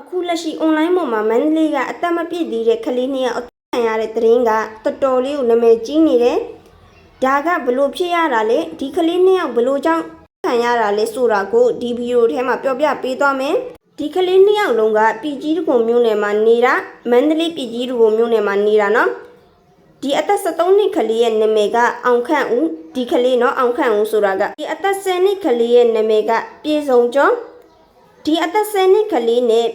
အခုလက်ရှိ online ပေါ်မှာမန္တလေးကအသက်မပြည့်သေးတဲ့ကလေးနှစ်ယောက်အသက်ခံရတဲ့သတင်းကတော်တော်လေးကိုနာမည်ကြီးနေတယ်။ဒါကဘလို့ဖြစ်ရတာလဲဒီကလေးနှစ်ယောက်ဘလို့ကြောင့်ခံရတာလဲဆိုတာကိုဒီဗီဒီယိုထဲမှာပြောပြပေးသွားမယ်။ဒီကလေးနှစ်ယောက်လုံးကပြည်ကြီးတကုံမြို့နယ်မှာနေတာမန္တလေးပြည်ကြီးတကုံမြို့နယ်မှာနေတာနော်။ဒီအသက်73နှစ်ကလေးရဲ့နာမည်ကအောင်ခန့်ဦးဒီကလေးနော်အောင်ခန့်ဦးဆိုတာကဒီအသက်10နှစ်ကလေးရဲ့နာမည်ကပြေဆုံးကျော်ဒီအသက်10နှစ်ကလေးနဲ့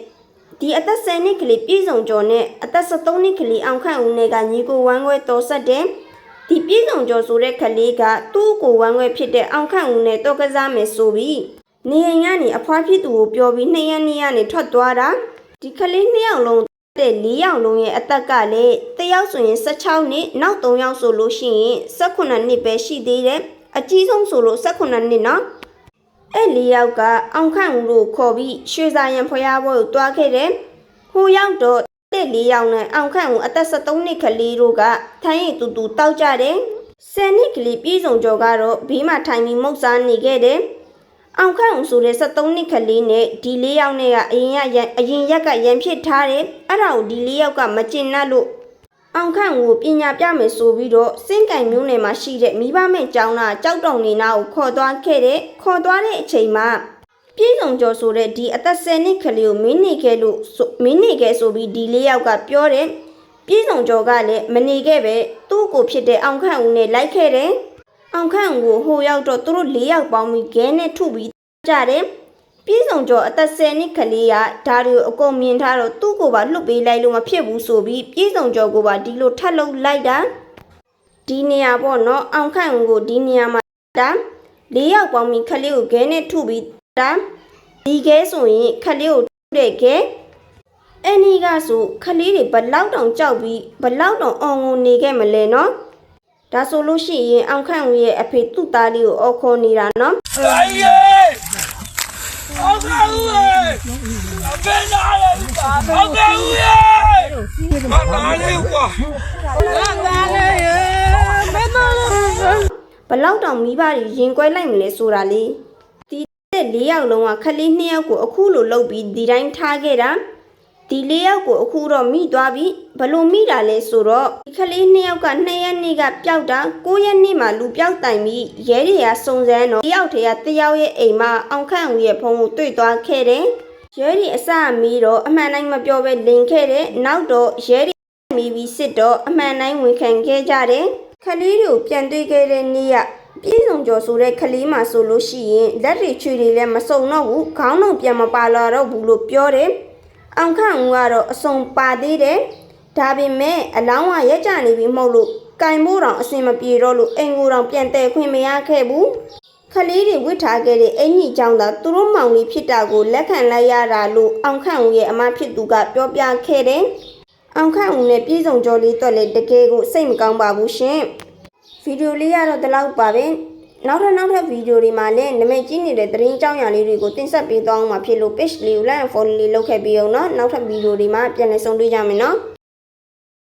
ဒီအသက်10နှစ်ကလေးပြည်စုံကျော်နဲ့အသက်73နှစ်ကလေးအောင်ခန့်ဦးနဲ့ကညီကိုဝမ်းခွဲတော်ဆက်တယ်ဒီပြည်စုံကျော်ဆိုတဲ့ကလေးကသူ့ကိုဝမ်းခွဲဖြစ်တဲ့အောင်ခန့်ဦးနဲ့တော့ကစားမယ်ဆိုပြီးနေအိမ်ကနေအဖွားဖြစ်သူကိုပြောပြီး2ရက်နေ့ကနေထွက်သွားတာဒီကလေး2ယောက်လုံးတဲ့4ယောက်လုံးရဲ့အသက်ကလည်းတစ်ယောက်ဆိုရင်16နှစ်နောက်3ယောက်ဆိုလို့ရှိရင်18နှစ်ပဲရှိသေးတယ်အကြီးဆုံးဆိုလို့18နှစ်နော်အဲ့4ယောက်ကအောင်ခန့်ဦးကိုခေါ်ပြီးရွှေစာရန်ဖွားပွဲကိုတွားခဲ့တယ်ဟိုရောက်တော့တဲ့4ယောက်နဲ့အောင်ခန့်ဦးအသက်73နှစ်ကလေးတို့ကထိုင်းရီတူတူတောက်ကြတယ်10နှစ်ကလေးပြည်စုံကျော်ကတော့ဘေးမှာထိုင်ပြီးမုတ်စားနေခဲ့တယ်အောင်ခန့်ဦးဆိုတဲ့73နှစ်ကလေးနဲ့ဒီ4ယောက်နဲ့ကအရင်ရက်ကရန်ဖြစ်ထားတယ်အဲ့ဒါကိုဒီ4ယောက်ကမကျင်납လို့အောင်ခန့်ဦးကိုပညာပြမယ်ဆိုပြီးတော့စင်ကင်မျိုးနယ်မှာရှိတဲ့မိဘမဲ့ကျောင်းသားကြောက်တောင်နေနာကိုခေါ်သွားခဲ့တယ်ခေါ်သွားတဲ့အချိန်မှာပြည်စုံကျော်ဆိုတဲ့ဒီအသက်10နှစ်ကလေးကိုမင်းနေခဲ့ဆိုပြီးဒီ4ယောက်ကပြောတယ်ပြည်စုံကျော်ကလည်းမနေခဲ့ပဲသူ့ကိုဖြစ်တဲ့အောင်ခန့်ဦးနဲ့လိုက်ခဲ့တယ်အောင်ခန့်ဦးကိုဟိုရောက်တော့သူတို့4ယောက်ပေါင်းပြီးခဲနဲ့ထုပြီးကြတယ်ပြည်စုံကျော်အသက်10နှစ်ကလေးကဓာရီကိုအကုန်မြင်ထားတော့သူ့ကိုပါလွတ်ပေးလိုက်လို့မဖြစ်ဘူးဆိုပြီးပြည်စုံကျော်ကိုပါဒီလိုထပ်လုပ်လိုက်တာဒီနေရာပေါ့နော်အောင်ခန့်ဦးကိုဒီနေရာမှာတာ4ယောက်ပေါင်းပြီးခလေးကိုခဲနဲ့ထုပြီးတာဒီခဲဆိုရင်ခလေးကိုထုတဲ့ခဲအဲ့ဒီကဆိုခလေးတွေဘလောက်တောင်ကြောက်ပြီးဘလောက်တောင်အော်ငိုနေခဲ့မလဲနော်ဒါဆိုလို့ရှိရင်အောင်ခန့်ဦးရဲ့အဖေသူ့သားလေးကိုအော်ခေါ်နေတာနော်အောင်ခန့်ဦးအဖေနားလေအောင်ခန့်ဦးမနားလေကွာဘလောက်တောင်မိဘတွေရင်ကွဲလိုက်မလဲဆိုတာလေဒီတဲ့4ယောက်လုံးကခလေး2ယောက်ကိုအခုလိုလုပ်ပြီးဒီတိုင်းထားခဲ့တာဒီ4ယောက်ကိုအခုတော့မိသွားပြီဘလို့မိတာလဲဆိုတော့ဒီခလေး2ယောက်က2ရက်နေ့ကပျောက်တာ9ရက်နေ့မှာလူပျောက်တိုင်ပြီးရဲတွေကစုံစမ်းတော့တယောက်တည်းကတယောက်ရဲ့အိမ်မှာအောင်ခန့်ဦးရဲ့ဖုန်းကိုတွေ့သွားခဲ့တယ်ရဲတွေအစမီးတော့အမှန်တိုင်းမပြောပဲလင်ခဲ့တယ်နောက်တော့ရဲတွေမီးပြီးစစ်တော့အမှန်တိုင်းဝန်ခံခဲ့ကြတယ်ခလေးတွေကိုပြန်တွေ့ခဲ့တဲ့နေ့ကပြည်စုံကျော်ဆိုတဲ့ခလေးမှာဆိုလို့ရှိရင်လက်တွေချွေတွေလည်းမစုံတော့ဘူးခေါင်းလုံးပြန်မပါလာတော့ဘူးလို့ပြောတယ်အောင်ခန့်ဦးကတော့အစုံပါသေးတယ်ဒါပေမဲ့အလောင်းကရက်ကြနေပြီမဟုတ်လို့ကင်မိုးတောင်အစင်မပြေတော့လို့အိမ်ကိုတောင်ပြန်တဲခွင့်မရခဲ့ဘူးခလေးတွေဝစ်ထားခဲ့တဲ့အင်ကြီးကြောင့်သာသူတို့မောင်လေးဖြစ်တာကိုလက်ခံလိုက်ရတာလို့အောင်ခန့်ဦးရဲ့အမဖြစ်သူကပြောပြခဲ့တယ်အောင်ခန့်ဦးနဲ့ပြည်စုံကျော်လေးတော့လေတကယ်ကိုစိတ်မကောင်းပါဘူးရှင်ဗီဒီယိုလေးကတော့ဒီလောက်ပါပဲနောက်ထပ်ဗီဒီယိုတွေမှာလည်းနာမည်ကြီးနေတဲ့သတင်းအကြောင်းအရာလေးတွေကိုတင်ဆက်ပေးသွားအောင်မှာဖြစ်လို့ page လေးကို like and follow လေးလုပ်ခဲ့ပြီးအောင်နော်နောက်ထပ်ဗီဒီယိုတွေမှာပြန်လည်ဆုံတွေ့ကြမယ်နော်